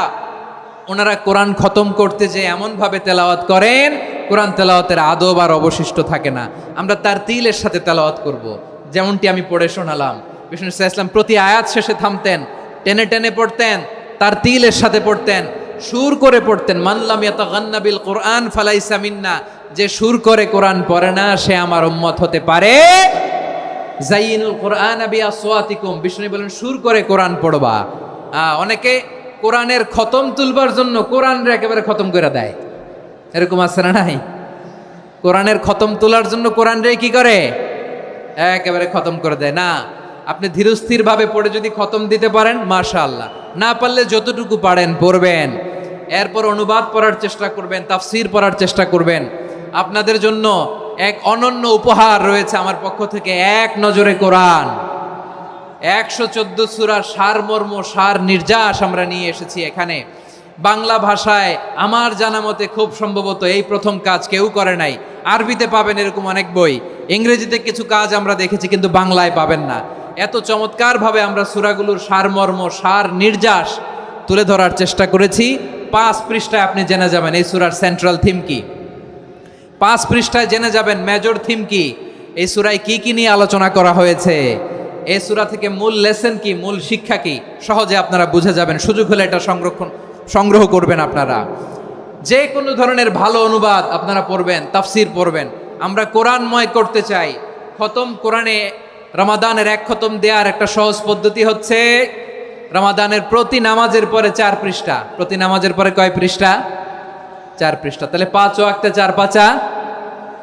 ওনারা কোরআন খতম করতে যে এমনভাবে তেলাওয়াত করেন, কোরআন তেলাওয়াতের আদব আর অবশিষ্ট থাকে না। আমরা তারতিলের সাথে তেলাওয়াত করব, যেমনটি আমি পড়ে শোনালাম। বিষ্ণু ইসলাম প্রতি আয়াত শেষে থামতেন, টেনে টেনে পড়তেন, তারতিলের সাথে পড়তেন, সুর করে পড়তেন। মান লাম ইয়াতাগান্না বিল কোরআন ফালাইসা মিন্না, যে সুর করে কোরআন পড়ে না সে আমার উম্মত হতে পারে। যাইনুল কোরআন বিআসওয়াতিকুম, বিষ্ণু বলেন সুর করে কোরআন পড়বা। অনেকে কোরআনের খতম তুলবার জন্য কোরআনরে একেবারে খতম করে দেয়, এরকম আছে না নাই? কোরআনের খতম তোলার জন্য কোরআনরে কি করে? একেবারে খতম করে দেয়। না, আপনি ধীরস্থির ভাবে পড়ে যদি খতম দিতে পারেন মাশাআল্লাহ, না পারলে যতটুকু পারেন পড়বেন। এরপর অনুবাদ পড়ার চেষ্টা করবেন, তাফসির পড়ার চেষ্টা করবেন। আপনাদের জন্য এক অনন্য উপহার রয়েছে আমার পক্ষ থেকে, এক নজরে কোরআন। 114 সূরার সারমর্ম, সার নির্যাস আমরা নিয়ে এসেছি এখানে। বাংলা ভাষায় আমার জানা মতে খুব সম্ভবত এই প্রথম কাজ, কেউ করে নাই। আরবিতে পাবেন এরকম অনেক বই, ইংরেজিতে কিছু কাজ আমরা দেখেছি, কিন্তু বাংলায় পাবেন না। এত চমৎকারভাবে আমরা সূরাগুলোর সারমর্ম, সার নির্যাস তুলে ধরার চেষ্টা করেছি। 5 পৃষ্ঠায় আপনি জেনে যাবেন এই সূরার সেন্ট্রাল থিম কি। 5 পৃষ্ঠায় জেনে যাবেন মেজর থিম কি, এই সূরায় কি কি নিয়ে আলোচনা করা হয়েছে, এই সূরা থেকে মূল লেসন কি, মূল শিক্ষা কি, সহজে আপনারা বুঝে যাবেন। সুযোগ হলে এটা সংগ্রহ করবেন। আপনারা যে কোনো ধরনের ভালো অনুবাদ আপনারা পড়বেন, তাফসির পড়বেন। আমরা কোরআনময় করতে চাই। খতম কোরআনে রমাদানের 1 খতম দেওয়ার একটা সহজ পদ্ধতি হচ্ছে রমাদানের প্রতি নামাজের পরে 4 পৃষ্ঠা। প্রতি নামাজের পরে কয় পৃষ্ঠা? 4 পৃষ্ঠা। তাহলে 5 ওয়াক্তে 4 পাঁচা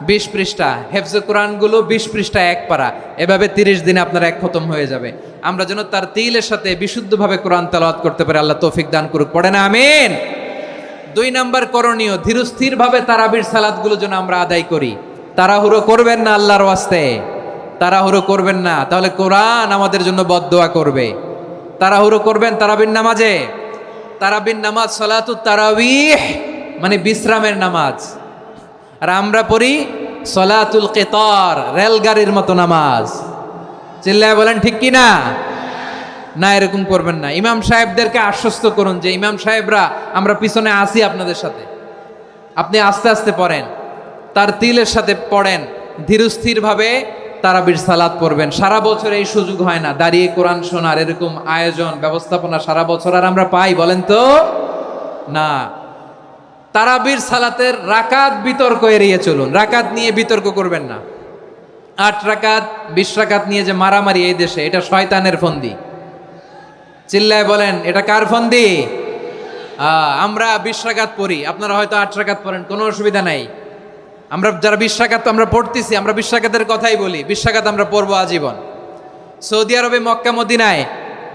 20 পৃষ্ঠা। হেফজে কোরআনগুলো 20 পৃষ্ঠা 1 পারা। এভাবে 30 দিনে আপনার 1 খতম হয়ে যাবে। আমরা যেন তার তিলের সাথে বিশুদ্ধভাবে কোরআন তেলাওয়াত করতে পারি। আল্লাহ তৌফিক দান করুক। পড়ে না আমিন। 2 নাম্বার করণীয়, ধীরস্থিরভাবে তারাবির সালাতগুলো যেন আমরা আদায় করি। তাড়াহুড়ো করবেন না আল্লাহর ওয়াস্তে, তাড়াহুড়ো করবেন না, তাহলে কোরআন আমাদের জন্য বদদোয়া করবে। তাড়াহুড়ো করবেন তারাবির নামাজে। তারাবির নামাজ সালাতুত তারাবিহ মানে বিশ্রামের নামাজ। আর আমরা পড়ি সলাতুল কিতার, রেলগাড়ির মতো নামাজ। চিল্লায় বলেন ঠিক কি না? না, এরকম করবেন না। ইমাম সাহেবদেরকে আশ্বস্ত করুন যে ইমাম সাহেবরা আমরা পিছনে আসি আপনাদের সাথে, আপনি আস্তে আস্তে পড়েন, তার তিলের সাথে পড়েন, ধীরস্থিরভাবে তারাবির সালাত পড়বেন। সারা বছর এই সুযোগ হয় না দাঁড়িয়ে কোরআন শোনার, এরকম আয়োজন ব্যবস্থাপনা সারা বছর আর আমরা পাই বলেন তো? না। তারাবির সালাতের রাকাত বিতর্ক এড়িয়ে চলুন। রাকাত নিয়ে বিতর্ক করবেন না। 8 রাকাত 20 রাকাত নিয়ে যে মারামারি এই দেশে, এটা শয়তানের ফন্দি। চিল্লায় বলেন এটা কার ফন্দি? আমরা 20 রাকাত পড়ি, আপনারা হয়তো 8 রাকাত পড়েন, কোনো অসুবিধা নাই। আমরা যারা 20 রাকাত আমরা পড়তেছি, আমরা 20 রাকাতের কথাই বলি। 20 রাকাত আমরা পড়বো আজীবন। সৌদি আরবে মক্কা মদিনায়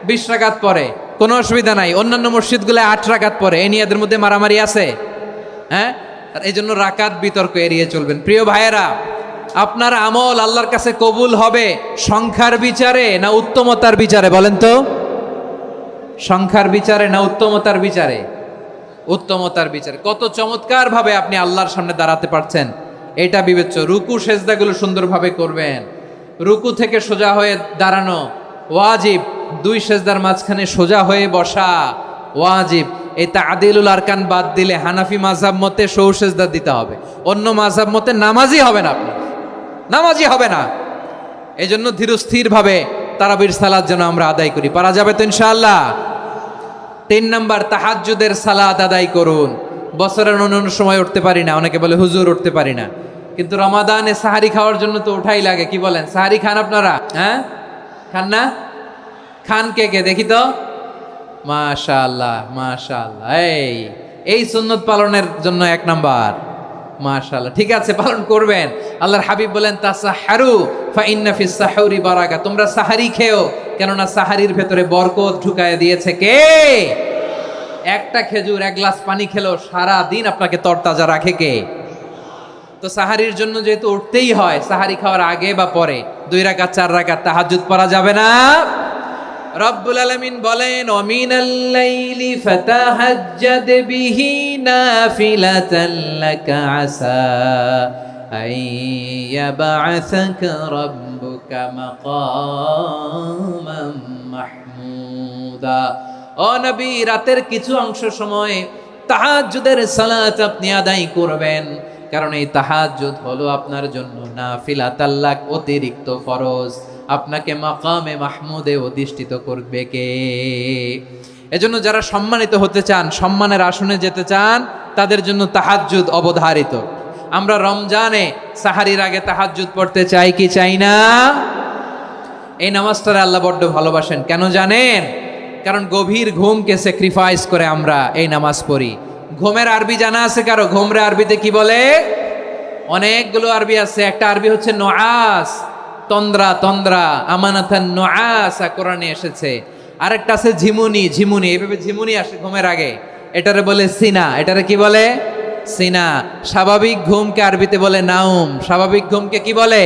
20 রাকাত পড়ে, কোনো অসুবিধা নাই। অন্যান্য মসজিদগুলো 8 রাকাত পড়ে। এই নিয়ে এদের মধ্যে মারামারি আছে? হ্যাঁ। আর এই জন্য রাকাত বিতর্ক এড়িয়ে চলবেন। প্রিয় ভাইয়েরা, আপনার আমল আল্লাহর কাছে কবুল হবে সংখ্যার বিচারে না উত্তমতার বিচারে বলেন তো? সংখ্যার বিচারে না উত্তমতার বিচারে? উত্তমতার বিচারে। কত চমৎকার ভাবে আপনি আল্লাহর সামনে দাঁড়াতে পারছেন এটা বিবেচ্য। রুকু সেজদাগুলো সুন্দরভাবে করবেন। রুকু থেকে সোজা হয়ে দাঁড়ানো ওয়াজিব। 2 সেজদার মাঝখানে সোজা হয়ে বসা ওয়াজিব। এই তাদিলুল আরকান বাদ দিলে হানাফি মাযহাব মতে সৌ সেজদা দিতে হবে। অন্য মাযহাব মতে নামাজই হবে না, আপনি নামাজই হবে না। এই জন্য ধীরস্থিরভাবে তারাবির সালাত যেন আমরা আদায় করি। পারা যাবে তো ইনশাআল্লাহ? 3 নাম্বার, তাহাজ্জুদের সালাত আদায় করুন। বছরের অন্য সময় উঠতে পারি না, অনেকে বলে হুজুর উঠতে পারি না, কিন্তু রমাদানে সাহারি খাওয়ার জন্য তো ওঠাই লাগে। কি বলেন? সাহারি খান আপনারা? হ্যাঁ, খান না? খান কে কে দেখি তো? মাশাআল্লাহ মাশাআল্লাহ। এই সুন্নত পালনের জন্য 1 নাম্বার। মাশাআল্লাহ, ঠিক আছে, পালন করবেন। আল্লাহর হাবিব বলেন তাসাহহারু ফা ইন্না ফিস সাহুরি বারাকা। তোমরা সাহারি খেও, কেননা সাহারির ভেতরে বরকত ঢুকায় দিয়েছে কে? একটা খেজুর 1 গ্লাস পানি খেলো সারা দিন আপনাকে তরতাজা রাখে কে? তো সাহারির জন্য যেহেতু উঠতেই হয়, সাহারি খাওয়ার আগে বা পরে 2 রাকাত 4 রাকাত তাহাজ্জুদ পড়া যাবে না? রব্বুল আলামিন বলেন ওয়ামিনাল লাইলি ফাতাহাজ্জাদ বিহি নাফিলাতান লাকা আসা আইয়াবআসাকা রাব্বুকা মাকামান মাহমুদা। ও নবী, রাতের কিছু অংশ সময় তাহাজ্জুদের সালাত আপনি আদায় করবেন, কারণ এই তাহাজ্জুদ হলো আপনার জন্য নাফিলাতাল লাক, অতিরিক্ত ফরজ। আপনাকে মাকামে মাহমুদে অধিষ্ঠিত করবে কে? এজন্য যারা সম্মানিত হতে চান, সম্মানের আসনে যেতে চান, তাদের জন্য তাহাজ্জুদ অবধারিত। আমরা রমজানে সাহারির আগে তাহাজ্জুদ পড়তে চাই কি চাই না? এই নামাজটারে আল্লাহ বড্ড ভালোবাসেন। কেন জানেন? কারণ গভীর ঘুমকে স্যাক্রিফাইস করে আমরা এই নামাজ পড়ি। ঘুমের আরবি জানা আছে কারো? ঘুমরে আরবিতে কি বলে? অনেকগুলো আরবি আছে। একটা আরবি হচ্ছে নুআস, তন্দ্রা, তন্দ্রা, আমানাতান নুআসা কোরআনে এসেছে। আরেকটা আছে ঝিমুনি, ঝিমুনি, এইভাবে ঝিমুনি আসে ঘুমের আগে, এটারে বলে সিনা। এটারে কি বলে? সিনা। স্বাভাবিক ঘুমকে আরবিতে বলে নাউম। স্বাভাবিক ঘুমকে কি বলে?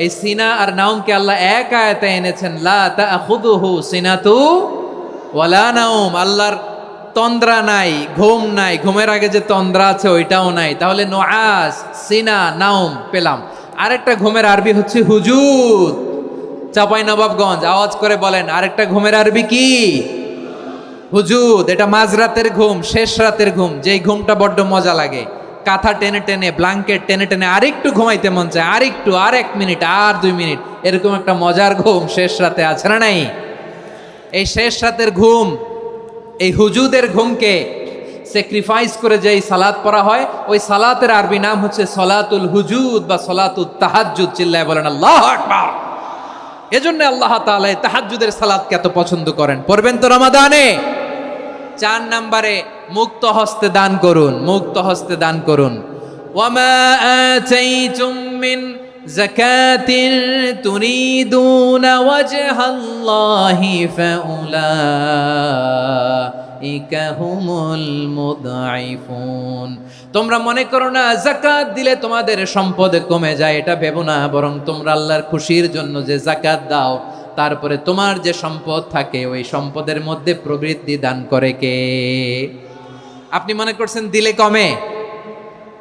এই সিনা আর নাউমকে আল্লাহ এক আয়াতে এনেছেন, লা তাখুযুহু সিনাতু ওয়ালা নাউম। আল্লাহর তন্দ্রা নাই, ঘুম নাই। ঘুমের আগে যে তন্দ্রা আছে ওইটাও নাই। তাহলে নুআস, সিনা, নাউম পেলাম। আরেকটা ঘুমের আরবি হচ্ছে হুজুদ। চাঁপাইনবাবগঞ্জ, আওয়াজ করে বলেন আরেকটা ঘুমের আরবি কি? হুজুদ। এটা মাঝরাতের ঘুম, শেষ রাতের ঘুম, যেই ঘুমটা বড্ড মজা লাগে। কাঁথা টেনে টেনে, ব্ল্যাঙ্কেট টেনে টেনে আরেকটু ঘুমাইতে মন চায়, আরেকটু, আর 1 মিনিট, আর 2 মিনিট, এরকম একটা মজার ঘুম শেষ রাতে আছে না নাই? এই শেষ রাতের ঘুম, এই হুজুদের ঘুমকে স্যাক্রিফাইস করে যেই সালাত পড়া হয়, ওই সালাতের আরবি নাম হচ্ছে সলাতুল হুজুদ বা সলাতুত তাহাজ্জুদ। চিল্লায় বলেন আল্লাহু আকবার। এজন্য আল্লাহ তাআলা এই তাহাজ্জুদের সালাতকে এত পছন্দ করেন। পড়বেন তো রমাদানে। 4 নম্বরে মুক্ত হস্তে দান করুন, মুক্ত হস্তে দান করুন। ওয়ামা আতাইতুম মিন যাকাতিন তুরিদুনা ওয়াজহাল্লাহি ফাউলাইকা হুমুল মুদঈফুন। তোমরা মনে করো না যাকাত দিলে তোমাদের সম্পদ কমে যায়, এটা ভেবো না, বরং তোমরা আল্লাহর খুশির জন্য যে যাকাত দাও, তারপরে তোমার যে সম্পদ থাকে ওই সম্পদের মধ্যে প্রবৃদ্ধি দান করে কে? আপনি মনে করছেন দিলে কমে?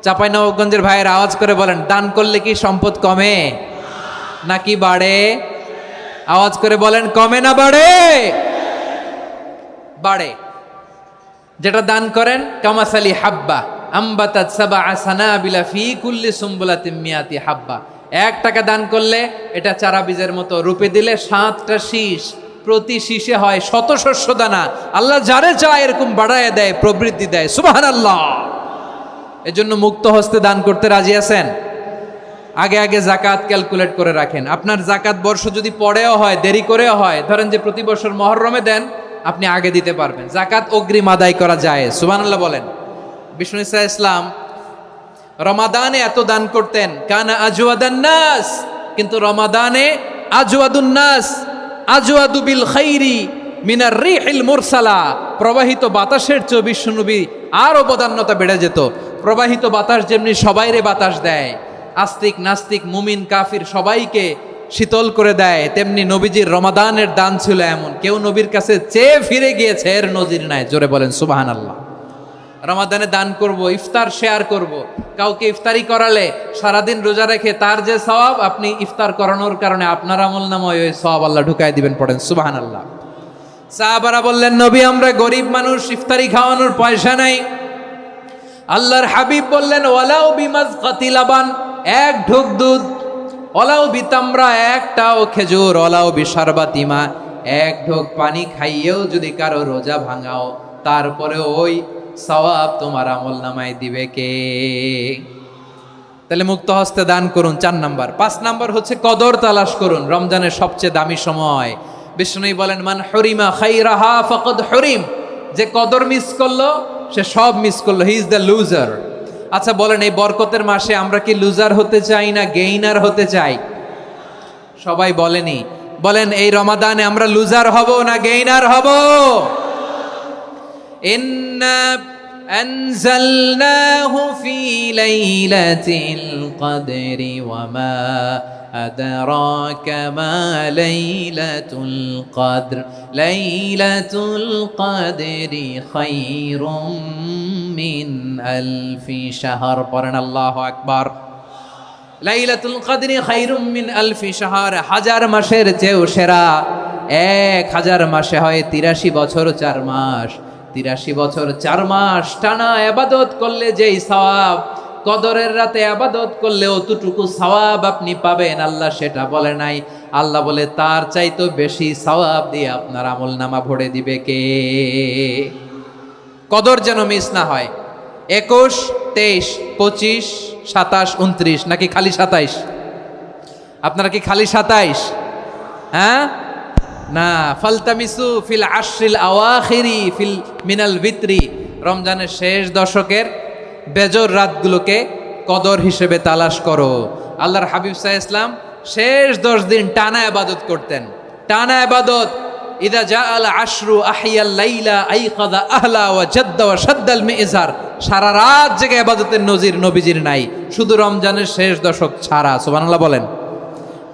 চাঁপাইনবাবগঞ্জের ভাইয়ের আওয়াজ করে বলেন, দান করলে কি সম্পদ কমে নাকি বাড়ে? আওয়াজ করে বলেন, কমে না বাড়ে? বাড়ে। যেটা দান করেন, কামাসালি হাব্বা আম্বাতাত সাবআ সানাবিলা ফি কুল্লি সুম্বুলাতিন মিয়াতি হাব্বা। 1 টাকা দান করলে এটা চারা বীজের মতো, রূপে দিলে 7টা শীষ, প্রতি শীষে হয় 100 শস্য দানা। আল্লাহ যারে চায় এরকম বাড়ায় দেয়, প্রবৃদ্ধি দেয়। সুবহানাল্লাহ। এজন্য মুক্ত হস্তে দান করতে রাজি আছেন? আগে আগে যাকাত ক্যালকুলেট করে রাখেন। আপনার যাকাত বর্ষ যদি পরেও হয়, দেরি করেও হয়, ধরেন যে প্রতি বছর মুহররমে দেন, আপনি আগে দিতে পারবেন। যাকাত অগ্রিম আদায় করা যায়। সুবহানাল্লাহ বলেন। বিষ্ণু ইসা ইসলাম রমাদানে এত দান করতেন, কানা আজওয়াদান নাস, কিন্তু রমাদানে আজওয়াদুন নাস আজওয়াদু বিল খাইরি মিনার রিহিল মুরসালা। প্রবাহিত বাতাসের চেয়ে বিশ্বনবী আরো বদান্যতা বেড়ে যেত। প্রবাহিত বাতাস যেমনি সবাইরে বাতাস দেয়, আস্তিক নাস্তিক মুমিন কাফির সবাইকে শীতল করে দেয়, তেমনি নবীজির রমাদানের দান ছিল এমন, কেউ নবীর কাছে চেয়ে ফিরে গিয়েছে এর নজির নাই। জোরে বলেন সুবহানাল্লাহ। রমাদানে দান করব, ইফতার শেয়ার করব। কাউকে ইফতারি করালে সারাদিন রোজা রেখে তার যে সওয়াব, আপনি ইফতার করানোর কারণে আপনার আমলনামায় ওই সওয়াব আল্লাহ ঢুকায় দিবেন। পড়েন সুবহানাল্লাহ। সাহাবারা বললেন, নবী আমরা গরিব মানুষ, ইফতারি খাওয়ানোর পয়সা নাই। আল্লাহর হাবিব বললেন, ওয়ালাউ বিমাজকাতি লাবান, 1 ঢোক দুধ, ওয়ালাউ বিতামরা, 1টাও খেজুর, ওয়ালাউ বিশারবাতিমা, 1 ঢোক পানি খাইয়েও যদি কারো রোজা ভাঙাও, তারপরে ওই সওয়াব তোমার আমলনামায় দিবে কে? তাহলে মুক্ত হস্তে দান করুন, 4 নাম্বার। 5 নাম্বার হচ্ছে কদর তালাশ করুন। রমজানের সবচেয়ে দামি সময়। বিষ্ণু বলেন, মান হরিমা খাইরাহা ফাকাদ হরিম। যে কদর মিস করলো সে সব মিস করলো, হি ইজ দ্য লুজার। আচ্ছা বলেন, এই বরকতের মাসে আমরা কি লুজার হতে চাই না গেইনার হতে চাই? সবাই বলেনি। বলেন, এই রমাদানে আমরা লুজার হব না গেইনার হব? ইন্না আনজালনাহু ফি লাইলাতিল কদরি ওয়া মা আদরাকা মা লাইলাতুল কদর লাইলাতুল কদরি খায়রুম মিন আলফি শাহর। পড়েন আল্লাহু আকবার। লাইলাতুল কদরি খায়রুম মিন আলফি শাহর, 1000 মাসের চেয়েও সেরা। 1000 মাসে হয় 83 বছর 4 মাস। 83 বছর 4 মাস টানা ইবাদত করলে যেই সওয়াব, কদরের রাতে ইবাদত করলে অতটুকু সওয়াব আপনি পাবেন, আল্লাহ সেটা বলে নাই। আল্লাহ বলে তার চাইতো বেশি সওয়াব দিয়ে আপনার আমলনামা ভরে দিবে কে? কদর যেন মিস না হয়। 21, 23, 25, 27, 29 নাকি খালি 27? আপনারা কি খালি 27? হ্যাঁ না, ফালতামিসু ফিল আশরিল আওয়াখিরি ফিল মিনাল ভিতরি। রমজানের শেষ দশকের বেজর রাতগুলোকে কদর হিসেবে তালাশ করো। আল্লাহর হাবিব সাল্লাল্লাহু আলাইহি ওয়াসাল্লাম শেষ 10 দিন টানা ইবাদত করতেন, টানা ইবাদত। ইদা জাআল আশরু আহিয়াল লাইলা আইকাযা আহলা ওয়া জাদ্দা ওয়া শাদ্দাল মিজার। সারা রাত জেগে ইবাদতের নজির নবীজির নাই, শুধু রমজানের শেষ দশক ছাড়া। সুবহানাল্লাহ বলেন।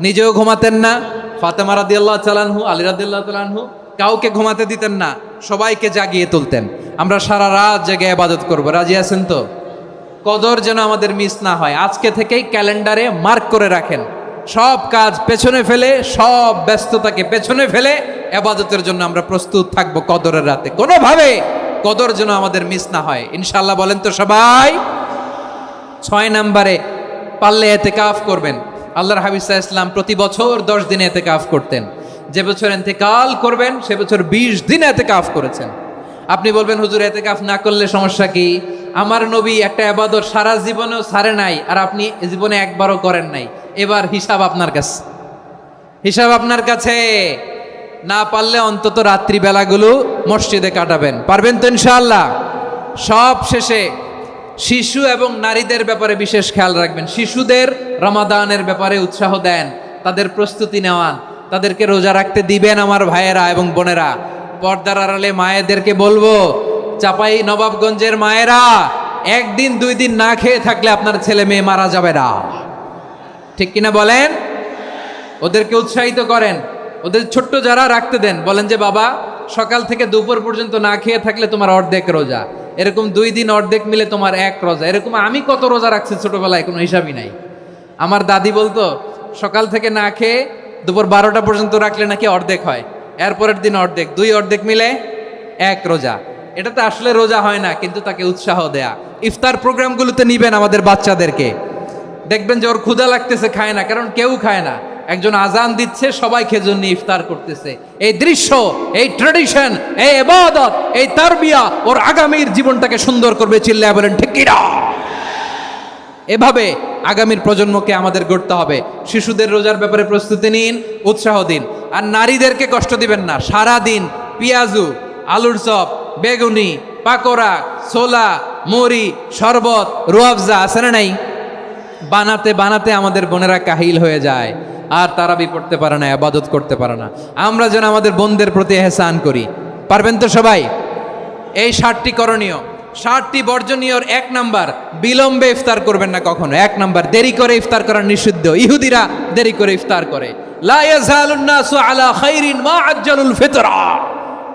নিজেও ঘুমাতেন না। ফাতেমা রাদিয়াল্লাহু তাআলা আনহু, আলী রাদিয়াল্লাহু তাআলা আনহু কাউকে ঘুমাতে দিতেন না, সবাইকে জাগিয়ে তুলতেন। আমরা সারা রাত জেগে ইবাদত করব। রাজি আছেন তো? কদর যেন আমাদের মিস না হয়। আজকে থেকেই ক্যালেন্ডারে মার্ক করে রাখেন, সব কাজ পেছনে ফেলে, সব ব্যস্ততাকে পেছনে ফেলে ইবাদতের জন্য আমরা প্রস্তুত থাকবো কদরের রাতে। কোনোভাবে কদর যেন আমাদের মিস না হয়, ইনশাআল্লাহ। বলেন তো সবাই। 6 নম্বরে পারলে ইতিকাফ করবেন। আল্লাহর হাবিব সাল্লাল্লাহু আলাইহি ওয়াসাল্লাম প্রতি বছর 10 দিন ইতিকাফ করতেন। যে বছর ইন্তেকাল করবেন সে বছর 20 দিন ইতিকাফ করেছেন। আপনি বলবেন হুজুর ইতিকাফ না করলে সমস্যা কি? আমার নবী একটা ইবাদত সারা জীবনেও ছাড়ে নাই, আর আপনি জীবনে একবারও করেন নাই। এবার হিসাব আপনার কাছে, হিসাব আপনার কাছে। না পারলে অন্তত রাত্রি বেলাগুলো মসজিদে কাটাবেন। পারবেন তো ইনশাআল্লাহ? সব শেষে শিশু এবং নারীদের ব্যাপারে বিশেষ খেয়াল রাখবেন। শিশুদের রমাদানের ব্যাপারে উৎসাহ দেন, তাদের প্রস্তুতি নেওয়ান, তাদেরকে রোজা রাখতে দিবেন। আমার ভাইয়েরা এবং বোনেরা, পর্দার আড়ালে মায়েদেরকে বলবো, চাপাই নবাবগঞ্জের মায়েরা, 1 দিন 2 দিন না খেয়ে থাকলে আপনার ছেলে মেয়ে মারা যাবে না। ঠিক কিনা বলেন? ওদেরকে উৎসাহিত করেন, ওদের ছোট্ট যারা রাখতে দেন, বলেন যে বাবা সকাল থেকে দুপুর পর্যন্ত না খেয়ে থাকলে তোমার অর্ধেক রোজা, এরকম 2 দিন অর্ধেক মিলে তোমার 1 রোজা। এরকম আমি কত রোজা রাখছি ছোটবেলায়, কোনো হিসাবই নাই। আমার দাদি বলতো সকাল থেকে না খেয়ে দুপুর 12টা পর্যন্ত রাখলে নাকি অর্ধেক হয়, এরপরের দিন অর্ধেক, 2 অর্ধেক মিলে 1 রোজা। এটা তো আসলে রোজা হয় না, কিন্তু তাকে উৎসাহ দেয়া। ইফতার প্রোগ্রামগুলোতে নিবেন আমাদের বাচ্চাদেরকে, দেখবেন যে ওর ক্ষুধা লাগতেছে, খায় না, কারণ কেউ খায় না। একজন আজান দিচ্ছে, সবাই খেজুর নিয়ে ইফতার করতেছে। এই দৃশ্য, এই ট্র্যাডিশন, এই ইবাদত, এই তারবিয়া ওর আগামীর জীবনটাকে সুন্দর করবে। চিল্লায় বলেন ঠিক কি না? এভাবে আগামীর প্রজন্মকে আমাদের গড়তে হবে। শিশুদের রোজার ব্যাপারে প্রস্তুতি নিন, উৎসাহ দিন। আর নারীদেরকে কষ্ট দিবেন না। সারা দিন পেঁয়াজু, আলুর চপ, বেগুনি, পাকোড়া, ছোলা, মুড়ি, শরবত, রুয়াবজা আছে না নাই, বানাতে বানাতে আমাদের বোনেরা কাহিল হয়ে যায়, আর তারাবি পড়তে পারে না, ইবাদত করতে পারে না। আমরা যেন আমাদের বোনদের প্রতি ইহসান করি। পারবেন তো সবাই? এই 7টি করণীয়, 7টি বর্জনীয়। 1 নাম্বার, বিলম্বে ইফতার করবেন না কখনো। 1 নাম্বার, দেরি করে ইফতার করা নিষিদ্ধ। ইহুদিরা দেরি করে ইফতার করে। লা ইয়াজালুন নাসু আলা খাইরিন মা আজ্জালুল ফিতরা।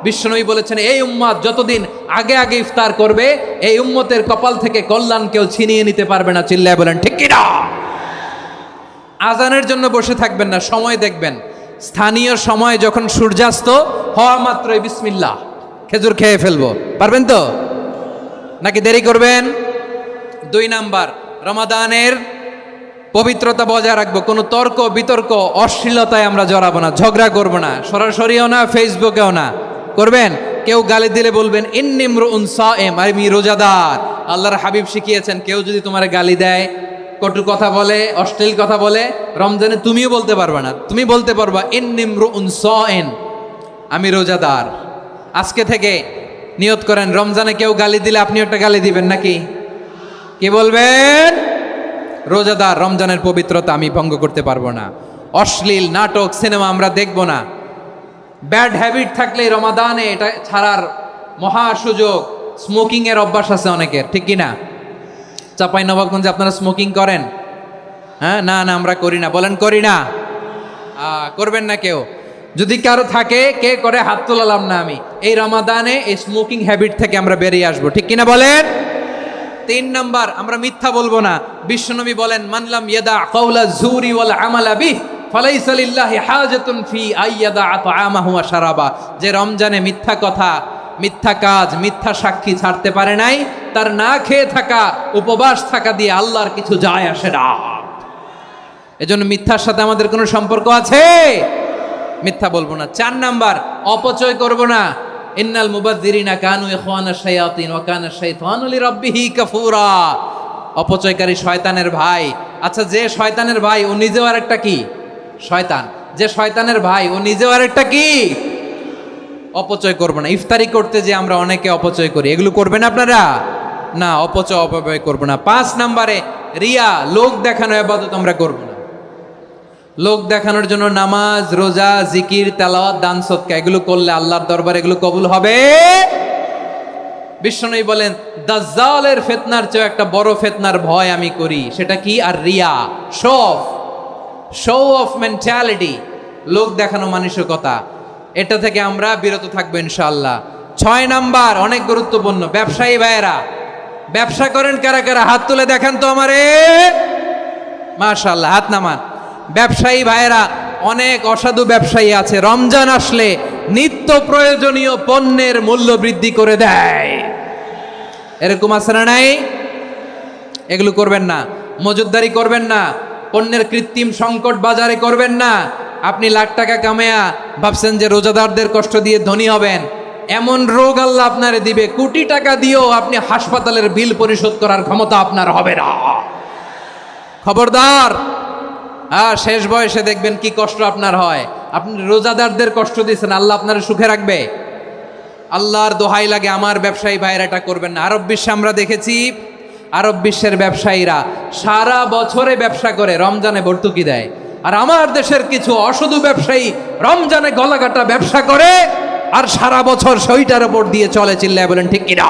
বিশ্বনবী বলেছেন, এই উম্মত যতদিন আগে আগে ইফতার করবে, এই উম্মতের কপাল থেকে কল্যাণ কেউ ছিনিয়ে নিতে পারবে না। চিল্লায় বলেন ঠিক কি না? আজানের জন্য বসে থাকবেন না, সময় দেখবেন। স্থানীয় সময় যখন সূর্যাস্ত হওয়া মাত্রই বিসমিল্লাহ, খেজুর খেয়ে ফেলবো। পারবেন তো? নাকি দেরি করবেন? 2 নাম্বার, রমাদানের পবিত্রতা বজায় রাখবো। কোনো তর্ক বিতর্ক অশ্লীলতায় আমরা জড়াবো না, ঝগড়া করবো না, সরাসরিও না, ফেসবুকেও না। করবেন? কেউ গালি দিলে বলবেন ইন্নী ইমরুউন সায়েম, আমি রোজাদার। আল্লাহর হাবিব শিখিয়েছেন, কেউ যদি তোমার গালি দেয়, কটু কথা বলে, অশ্লীল কথা বলে, রমজানে তুমিও বলতে পারবে না। তুমি বলতে পারবা ইন্নী ইমরুউন সায়েম, আমি রোজাদার। আজকে থেকে নিয়ত করেন, রমজানে কেউ গালি দিলে আপনি একটা গালি দিবেন নাকি? কি বলবেন? রোজাদার, রমজানের পবিত্রতা আমি ভঙ্গ করতে পারবো না। অশ্লীল নাটক, সিনেমা আমরা দেখবো না। ব্যাড হ্যাবিট থাকলে রমাদানে এটা ছাড়ার মহা সুযোগ। স্মোকিং এর অভ্যাস আছে অনেকের, ঠিক কি না? চাপাই নবাবগঞ্জে আপনারা স্মোকিং করেন? হ্যাঁ, না না আমরা করি না। বলেন করি না? করবেন না কেউ? যদি কারো থাকে, কে করে হাত তোলালাম না আমি। এই রমাদানে এই স্মোকিং হ্যাবিট থেকে আমরা বেরিয়ে আসবো, ঠিক কিনা বলেন? 3 নাম্বার, আমরা মিথ্যা বলবো না। বিশ্বনবী বলেন, মানলাম ইয়াদা কাওলা যুরি ওয়াল আমালা বিহি ফালাইসা লিল্লাহি হাজাতুন ফি আইয়াদা তাআমাহু ওয়া শারাবা। যে রমজানে মিথ্যা কথা, মিথ্যা কাজ, মিথ্যা সাক্ষী ছাড়তে পারে নাই, তার না খেয়ে থাকা, উপবাস থাকা দিয়ে আল্লাহর কিছু যায় আসে না। এজন্য মিথ্যার সাথে আমাদের কোনো সম্পর্ক আছে? মিথ্যা বলবো না। 4 নাম্বার, অপচয় করব না। ইন্নাল মুবাযযিরিনা কানু ইখওয়ানাশ শায়াতিন ওয়া কানা শাইতানু লিরাব্বিহি কাফুরা। অপচয়কারী শয়তানের ভাই। আচ্ছা, যে শয়তানের ভাই ও নিজেও আরেকটা কি? শয়তান। যে শয়তানের ভাই ও নিজেও আরেকটা কি? অপচয় করব না। ইফতারি করতে যে আমরা অনেকে অপচয় করি, এগুলো করবেন আপনারা? না, অপচয় অপব্যয় করব না। 5 নাম্বারে, রিয়া, লোক দেখানো ইবাদত আমরা করব না। লোক দেখানোর জন্য নামাজ, রোজা, জিকির, তেলাওয়াত, দান, সদকা এগুলো করলে আল্লাহর দরবারে এগুলো কবুল হবে। বিশ্বনবী বলেন, দাজ্জালের ফিতনার চেয়ে একটা বড় ফিতনার ভয় আমি করি, সেটা কি? আর রিয়া, শো অফ মেন্টালিটি, লোক দেখানো মানসিকতা। এটা থেকে আমরা বিরত থাকবো ইনশাআল্লাহ। 6 নাম্বার, অনেক গুরুত্বপূর্ণ। ব্যবসায়ী ভাইয়েরা, ব্যবসা করেন কারা কারা? হাত তুলে দেখান তো আমারে। মাশাআল্লাহ, হাত নামান। ব্যবসায়ী ভাইয়েরা, অনেক অসাধু ব্যবসায়ী আছে রমজান আসলে নিত্য প্রয়োজনীয় পণ্যের মূল্য বৃদ্ধি করে দেয়। এরকম আছে না নাই? এগুলো করবেন না। মজুতদারি করবেন না। পণ্যের কৃত্রিম সংকট বাজারে করবেন না। আপনি লাখ টাকা কামায়া ভাবছেন যে রোজাদারদের কষ্ট দিয়ে ধনী হবেন, এমন রোগ আল্লাহ আপনারে দিবে, কোটি টাকা দিয়েও আপনি হাসপাতালের বিল পরিশোধ করার ক্ষমতা আপনার হবে না। খবরদার। শেষ বয়সে দেখবেন কি কষ্ট আপনার হয়। আপনি রোজাদারদের কষ্ট দিয়েছেন, আল্লাহ আপনার সুখে রাখবে? আল্লাহর দোহাই লাগে, আমার ব্যবসায়ী ভাইয়েরা এটা করবেন না। আরব বিশ্বে আমরা দেখেছি, আরব বিশ্বের ব্যবসায়ীরা সারা বছরে ব্যবসা করে, রমজানে ভর্তুকি দেয়। আর আমার দেশের কিছু অসাধু ব্যবসায়ী রমজানে গলাকাটা ব্যবসা করে আর সারা বছর সইটার উপর দিয়ে চলে। চিল্লায় বলেন ঠিক কিনা?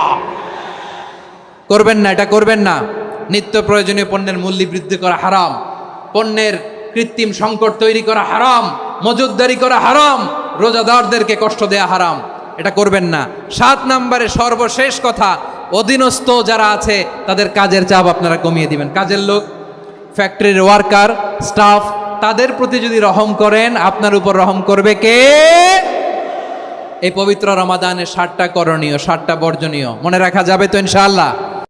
করবেন না, এটা করবেন না। নিত্য প্রয়োজনীয় পণ্যের মূল্য বৃদ্ধি করা হারাম, পণ্যের কৃত্রিম সংকট তৈরি করা হারাম, মজুতদারি করা হারাম, রোজাদারদেরকে কষ্ট দেয়া হারাম, এটা করবেন না। 7 নম্বরে সর্বশেষ কথা, অধীনস্থ যারা আছে তাদের কাজের চাপ আপনারা কমিয়ে দিবেন। কাজের লোক, ফ্যাক্টরির ওয়ার্কার, স্টাফ, তাদের প্রতি যদি রহম করেন, আপনার উপর রহম করবে কে? এই পবিত্র রমাদানে 7টা করণীয়, 7টা বর্জনীয় মনে রাখা যাবে তো ইনশাআল্লাহ?